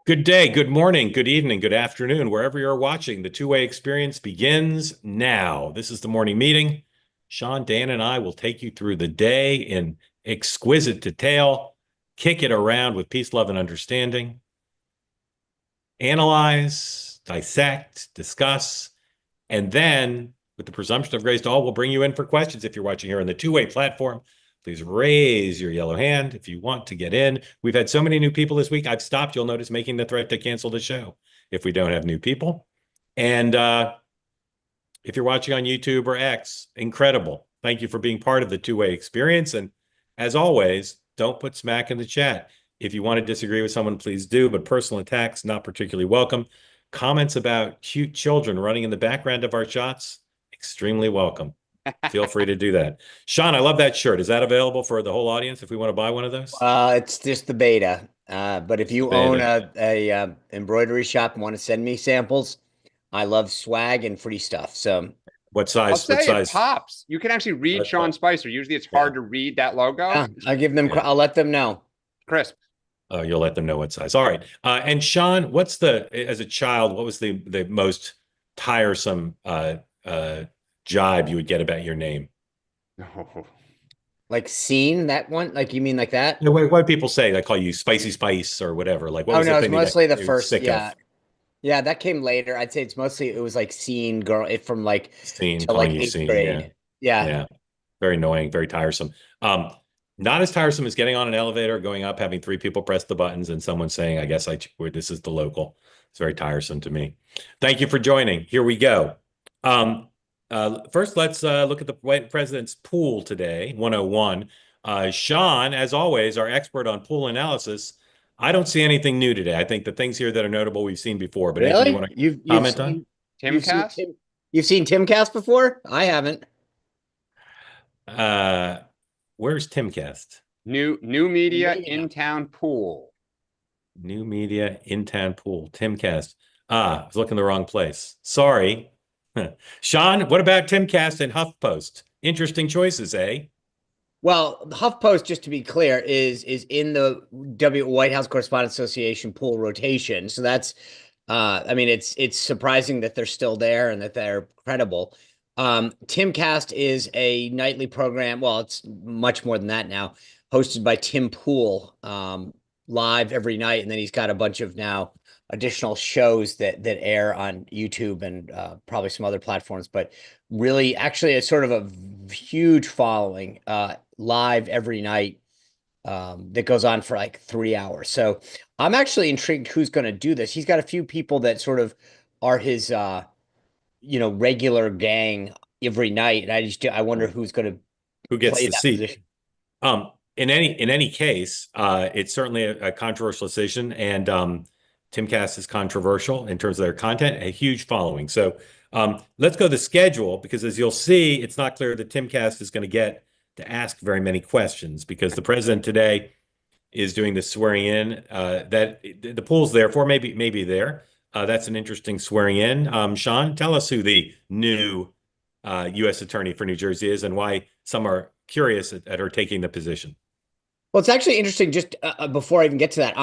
Good day, good morning, good evening, good afternoon, wherever you're watching. The two-way experience begins now. This is the morning meeting. Sean, Dan, and I will take you through the day in exquisite detail, kick it around with peace, love, and understanding, analyze, dissect, discuss, and then, with the presumption of grace to all, we'll bring you in for questions. If you're watching here on the two-way platform, please raise your yellow hand if you want to get in. We've had so many new people this week. I've stopped, you'll notice, making the threat to cancel the show if we don't have new people. And if you're watching on YouTube or X, incredible. Thank you for being part of the two-way experience. And as always, don't put smack in the chat. If you want to disagree with someone, please do, but personal attacks, not particularly welcome. Comments about cute children running in the background of our shots, extremely welcome. Feel free to do that. Sean, I love that shirt. Is that available for the whole audience if we want to buy one of those? It's just the beta. But if you own a embroidery shop and want to send me samples, I love swag and free stuff. So what size? I'll say what size? it pops. You can actually read Sean Spicer. Usually it's hard to read that logo. yeah, I'll let them know. Crisp. Oh, you'll let them know what size. All right. And Sean, as a child, what was the most tiresome jibe you would get about your name? Like scene, that one? Like you mean like that? You know, what people say? They call you Spicy Spice or whatever. Like, what was no, the it's thing mostly the you were first. sick Yeah. of? Yeah, that came later. I'd say it was like scene girl from like Scene, to calling like you eighth scene. grade. Yeah. Yeah. Yeah. Very annoying, very tiresome. Not as tiresome as getting on an elevator, going up, having three people press the buttons, and someone saying, this is the local. It's very tiresome to me. Thank you for joining. Here we go. First, let's look at the White President's pool today, 101. Sean, as always, our expert on pool analysis. I don't see anything new today. I think the things here that are notable we've seen before, but anything you want to comment on? You've seen Timcast before? I haven't. Where's Timcast? New media in town pool. New media in town pool. Timcast. I was looking in the wrong place. Sorry. Sean, what about Timcast and HuffPost? Interesting choices, eh? Well, HuffPost, just to be clear, is in the White House Correspondents Association pool rotation. So that's, I mean, it's surprising that they're still there and that they're credible. Timcast is a nightly program. Well, it's much more than that now, hosted by Tim Pool, live every night, and then he's got a bunch of now additional shows that air on YouTube and probably some other platforms. But really, actually, it's sort of a huge following live every night that goes on for like 3 hours. So I'm actually intrigued who's going to do this. He's got a few people that sort of are his regular gang every night, and I wonder who's going to who gets the seat. Position. In any case, it's certainly a controversial decision, and Timcast is controversial in terms of their content, a huge following. So let's go to the schedule, because as you'll see, it's not clear that Timcast is going to get to ask very many questions, because the president today is doing the swearing in that the pool's there for, maybe there. That's an interesting swearing in. Sean, tell us who the new U.S. Attorney for New Jersey is and why some are curious at her taking the position. Well, it's actually interesting. Just before I even get to that,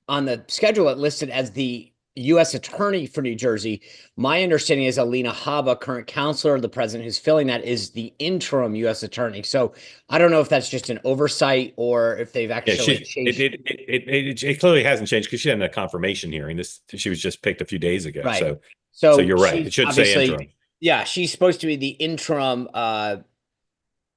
on the schedule, it listed as the U.S. Attorney for New Jersey. My understanding is Alina Habba, current counselor of the president, who's filling that, is the interim U.S. Attorney. So I don't know if that's just an oversight or if they've actually changed. It clearly hasn't changed, because she had a confirmation hearing. She was just picked a few days ago. Right. So you're right. It should say interim. Yeah, she's supposed to be the interim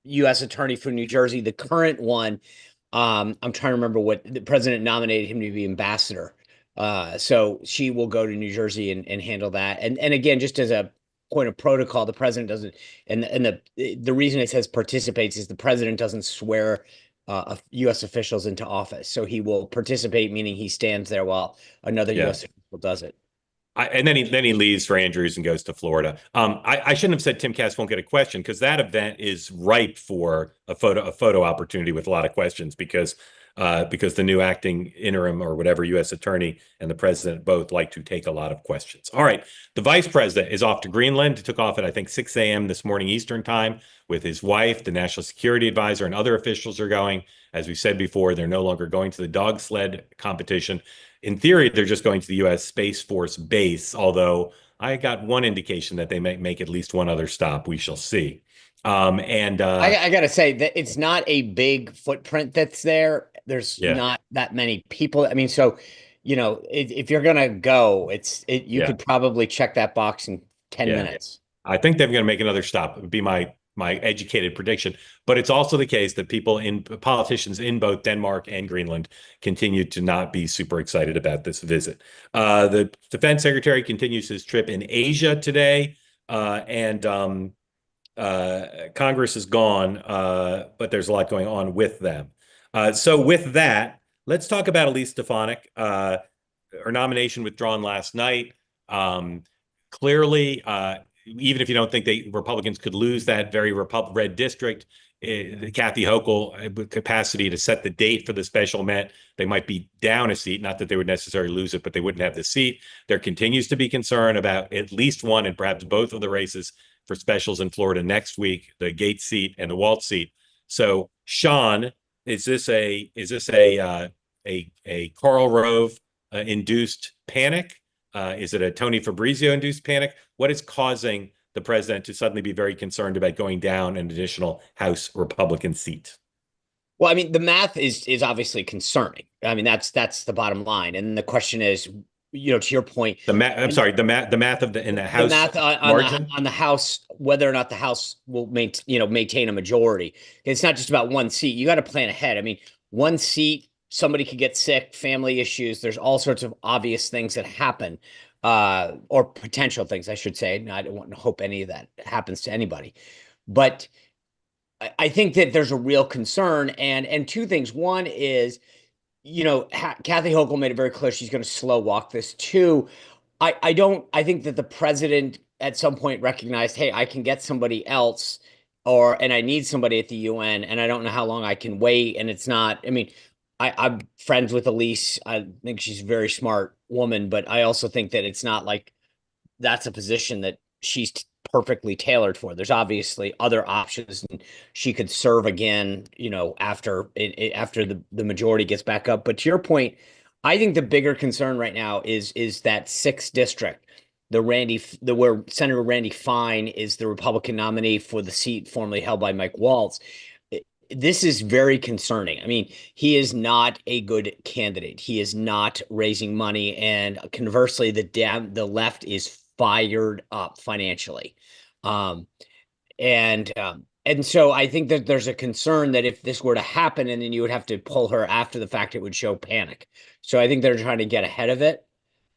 U.S. Attorney for New Jersey. The current one, I'm trying to remember what the president nominated him to be ambassador. So she will go to New Jersey and handle that. And again, just as a point of protocol, the president doesn't, and the reason it says participates is the president doesn't swear U.S. officials into office. So he will participate, meaning he stands there while another U.S. official does it. And then he leaves for Andrews and goes to Florida. I shouldn't have said Timcast won't get a question, because that event is ripe for a photo opportunity with a lot of questions, because because the new acting interim or whatever U.S. attorney and the president both like to take a lot of questions. All right. The vice president is off to Greenland. He took off at, I think, 6 a.m. this morning Eastern time with his wife. The national security advisor and other officials are going. As we said before, they're no longer going to the dog sled competition. In theory, they're just going to the U.S. Space Force base, although I got one indication that they may make at least one other stop. We shall see. I got to say that it's not a big footprint that's there. There's not that many people. I mean, so, if you're going to go, you could probably check that box in 10 minutes. I think they're going to make another stop. It would be my educated prediction. But it's also the case that politicians in both Denmark and Greenland continue to not be super excited about this visit. The defense secretary continues his trip in Asia today, and Congress is gone, but there's a lot going on with them. So with that, let's talk about Elise Stefanik. Her nomination withdrawn last night. Clearly, even if you don't think Republicans could lose that very red district, Kathy Hochul with capacity to set the date for the special meant they might be down a seat. Not that they would necessarily lose it, but they wouldn't have the seat. There continues to be concern about at least one and perhaps both of the races for specials in Florida next week, the Gates seat and the Waltz seat. So, Sean, is this a Karl Rove induced panic? Is it a Tony Fabrizio induced panic? What is causing the president to suddenly be very concerned about going down an additional House Republican seat? Well, I mean, the math is obviously concerning. I mean, that's the bottom line. And the question is, to your point, the math of the House margin on the House, whether or not the House will maintain a majority. It's not just about one seat. You got to plan ahead. I mean, one seat, somebody could get sick, family issues. There's all sorts of obvious things that happen, or potential things, I should say. I don't want to hope any of that happens to anybody, but I think that there's a real concern, and two things. One is, Kathy Hochul made it very clear she's going to slow walk this. Two, I think that the president at some point recognized, hey, I can get somebody else, and I need somebody at the UN, and I don't know how long I can wait. And it's not, I mean, I'm friends with Elise. I think she's a very smart woman, but I also think that it's not like that's a position that she's perfectly tailored for. There's obviously other options, and she could serve again, after the majority gets back up. But to your point, I think the bigger concern right now is that 6th district, where Senator Randy Fine is the Republican nominee for the seat formerly held by Mike Waltz. This is very concerning. I mean, he is not a good candidate. He is not raising money, and conversely, the left is fired up financially. And so I think that there's a concern that if this were to happen and then you would have to pull her after the fact, it would show panic. So I think they're trying to get ahead of it.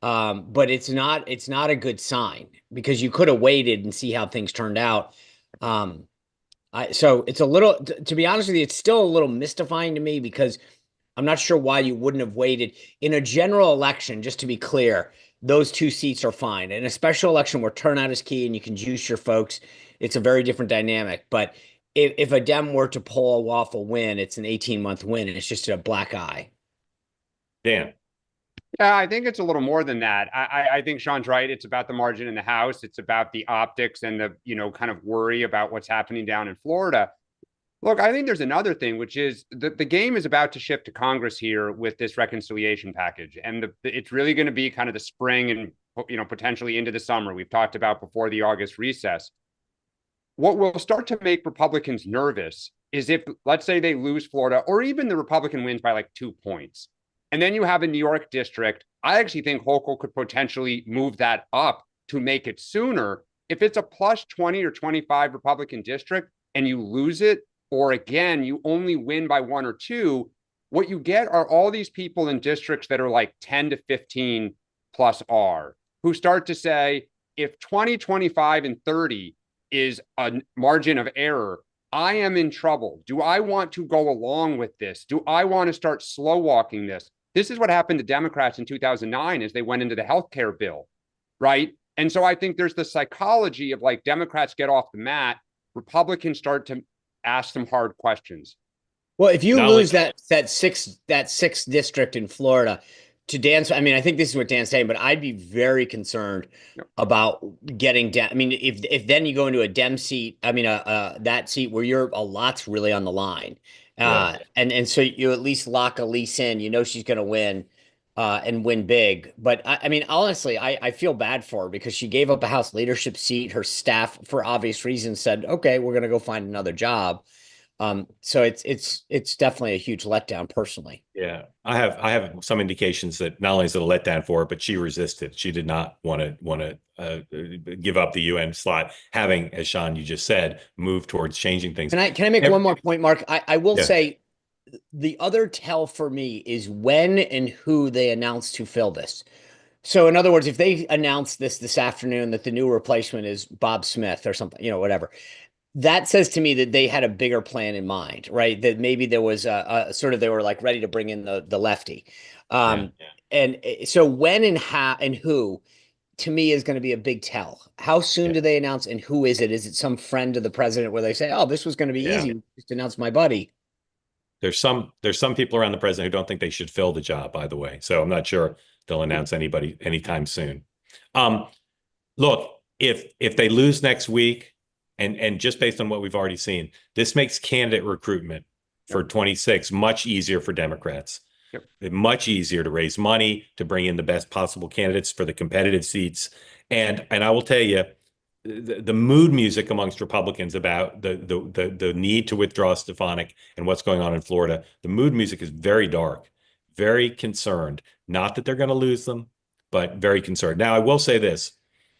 But it's not a good sign, because you could have waited and see how things turned out. So it's a little, to be honest with you, it's still a little mystifying to me, because I'm not sure why you wouldn't have waited. In a general election, just to be clear, those 2 seats are fine. In a special election where turnout is key and you can juice your folks, it's a very different dynamic. But if a Dem were to pull off a win, it's an 18-month win, and it's just a black eye. Dan. Yeah, I think it's a little more than that. I think Sean's right. It's about the margin in the House. It's about the optics and the, kind of worry about what's happening down in Florida. Look, I think there's another thing, which is the game is about to shift to Congress here with this reconciliation package. And it's really going to be kind of the spring and, potentially into the summer. We've talked about before the August recess. What will start to make Republicans nervous is if, let's say, they lose Florida, or even the Republican wins by like 2 points. And then you have a New York district. I actually think Hochul could potentially move that up to make it sooner. If it's a plus 20 or 25 Republican district and you lose it, or again, you only win by 1 or 2, what you get are all these people in districts that are like 10 to 15 plus R, who start to say, if 20, 25, and 30 is a margin of error, I am in trouble. Do I want to go along with this? Do I want to start slow walking this? This is what happened to Democrats in 2009 as they went into the healthcare bill, right? And so I think there's the psychology of like Democrats get off the mat, Republicans start to ask some hard questions. Well, if you Not only lose that sixth district in Florida to Dan's, I mean, I think this is what Dan's saying, but I'd be very concerned Yep. about getting down. I mean, if then you go into a Dem seat, I mean, that seat where a lot's really on the line, Yeah. and so you at least lock Elise in. You know she's going to win, and win big. But I mean, honestly, I feel bad for her because she gave up a House leadership seat. Her staff, for obvious reasons, said, "Okay, we're going to go find another job." So it's definitely a huge letdown personally. Yeah, I have some indications that not only is it a letdown for her, but she resisted. She did not want to give up the UN slot, having, as Sean you just said, moved towards changing things. Can I make one more point, Mark? I will Yeah. say the other tell for me is when and who they announce to fill this. So in other words, if they announce this afternoon that the new replacement is Bob Smith or something, whatever, that says to me that they had a bigger plan in mind, right? That maybe there was a sort of, they were like ready to bring in the lefty. Yeah. And so when and how and who, to me, is going to be a big tell. How soon Yeah. do they announce, and who is it? Is it some friend of the president where they say, "Oh, this was going to be Yeah. easy, just announce my buddy"? There's some people around the president who don't think they should fill the job, by the way. So I'm not sure they'll announce anybody anytime soon. Look, if they lose next week, and just based on what we've already seen, this makes candidate recruitment for 26 much easier for Democrats. Yep. Much easier to raise money, to bring in the best possible candidates for the competitive seats. And I will tell you, the mood music amongst Republicans about the need to withdraw Stefanik and what's going on in Florida, the mood music is very dark, very concerned. Not that they're going to lose them, but very concerned. Now, I will say this.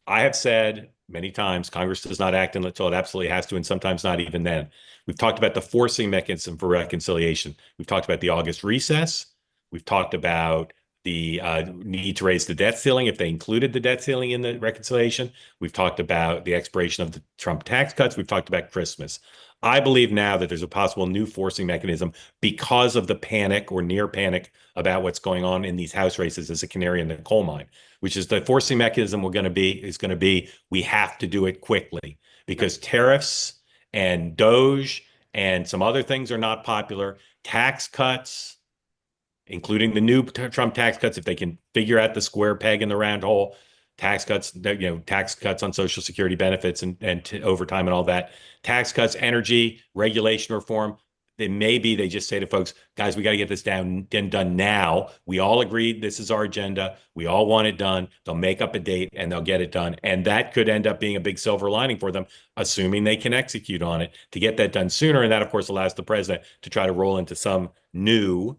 I have said many times, Congress does not act until it absolutely has to, and sometimes not even then. We've talked about the forcing mechanism for reconciliation. We've talked about the August recess. We've talked about the need to raise the debt ceiling if they included the debt ceiling in the reconciliation. We've talked about the expiration of the Trump tax cuts. We've talked about Christmas. I believe now that there's a possible new forcing mechanism because of the panic or near panic about what's going on in these House races as a canary in the coal mine, which is the forcing mechanism is going to be we have to do it quickly because tariffs and Doge and some other things are not popular. Tax cuts, including the new Trump tax cuts, if they can figure out the square peg in the round hole, tax cuts, tax cuts on Social Security benefits and overtime and all that, tax cuts, energy, regulation reform. Then maybe they just say to folks, guys, we got to get this down and done now. We all agreed this is our agenda. We all want it done. They'll make up a date and they'll get it done. And that could end up being a big silver lining for them, assuming they can execute on it to get that done sooner. And that, of course, allows the president to try to roll into some new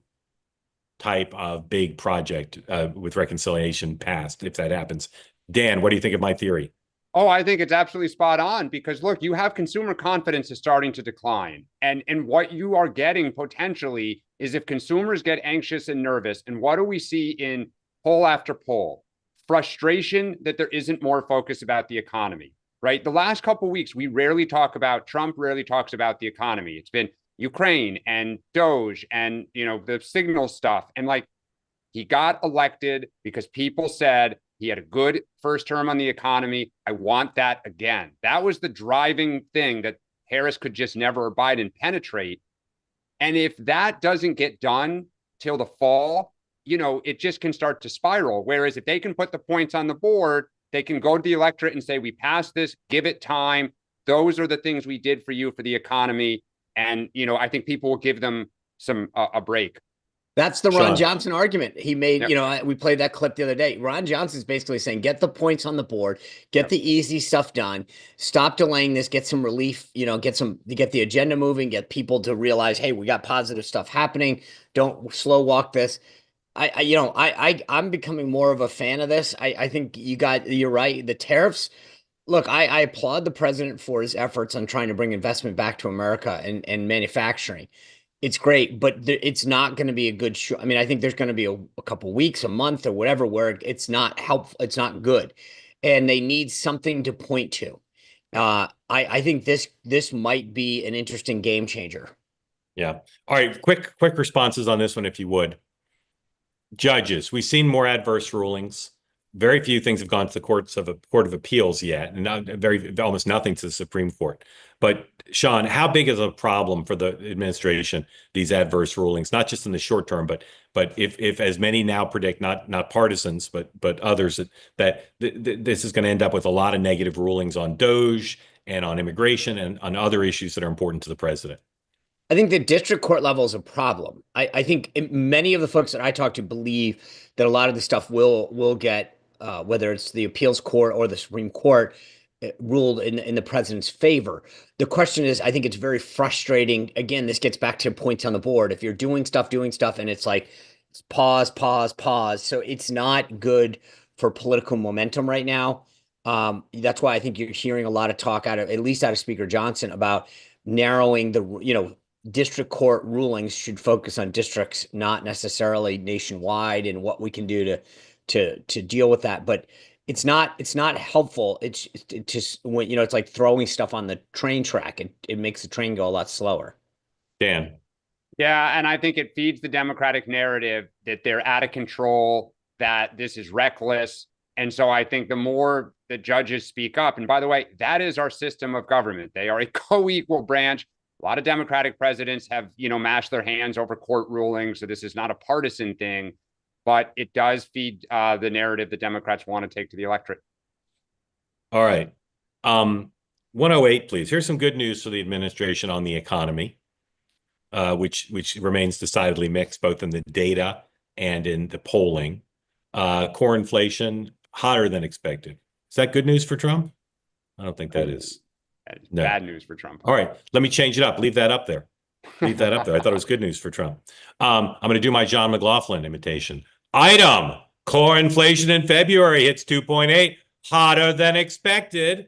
type of big project with reconciliation passed, if that happens. Dan, what do you think of my theory? Oh, I think it's absolutely spot on because look, you have consumer confidence is starting to decline. And what you are getting potentially is if consumers get anxious and nervous, and what do we see in poll after poll? Frustration that there isn't more focus about the economy, right? The last couple of weeks, we rarely talk about, Trump rarely talks about the economy. It's been Ukraine and Doge and, the signal stuff. And like, he got elected because people said he had a good first term on the economy. I want that again. That was the driving thing that Harris could just never, or Biden, penetrate. And if that doesn't get done till the fall, it just can start to spiral. Whereas if they can put the points on the board, they can go to the electorate and say, we passed this, give it time. Those are the things we did for you for the economy. And, I think people will give them a break. That's the Ron Sean. Johnson argument he made. Yep. We played that clip the other day. Ron Johnson's basically saying, get the points on the board, get the easy stuff done, stop delaying this, get some relief, get the agenda moving, get people to realize, hey, we got positive stuff happening. Don't slow walk this. I'm becoming more of a fan of this. I think you're right. The tariffs. Look, I applaud the president for his efforts on trying to bring investment back to America and manufacturing. It's great, but it's not going to be a good show. I mean, I think there's going to be a couple weeks, a month, or whatever, where it's not helpful. It's not good, and they need something to point to. I think this might be an interesting game changer. Yeah. All right. Quick responses on this one, if you would. Judges, we've seen more adverse rulings. very few things have gone to the Court of Appeals yet, and almost nothing to the Supreme Court. But Sean, how big is a problem for the administration, these adverse rulings, not just in the short term, but if as many now predict, not partisans, but others, that this is going to end up with a lot of negative rulings on DOGE and on immigration and on other issues that are important to the president? I think the district court level is a problem. I think many of the folks that I talk to believe that a lot of the stuff will get, whether it's the appeals court or the Supreme Court, ruled in the president's favor. The question is, I think it's very frustrating. Again, this gets back to points on the board. If you're doing stuff, and it's like pause, pause, pause. So it's not good for political momentum right now. That's why I think you're hearing a lot of talk at least out of Speaker Johnson about narrowing the, district court rulings should focus on districts, not necessarily nationwide, and what we can do to deal with that. But it's not helpful. It's just when, it's like throwing stuff on the train track. It makes the train go a lot slower. Dan. Yeah, and I think it feeds the Democratic narrative that they're out of control, that this is reckless. And so I think the more the judges speak up, and by the way, that is our system of government. They are a co-equal branch. A lot of Democratic presidents have, mashed their hands over court rulings. So this is not a partisan thing, but it does feed the narrative that Democrats want to take to the electorate. All right. 108, please. Here's some good news for the administration on the economy, which remains decidedly mixed, both in the data and in the polling. Core inflation, hotter than expected. Is that good news for Trump? I don't think that is. No. Bad news for Trump. All right, let me change it up. Leave that up there. Leave that up there. I thought it was good news for Trump. I'm going to do my John McLaughlin imitation. Item: core inflation in February hits 2.8, hotter than expected.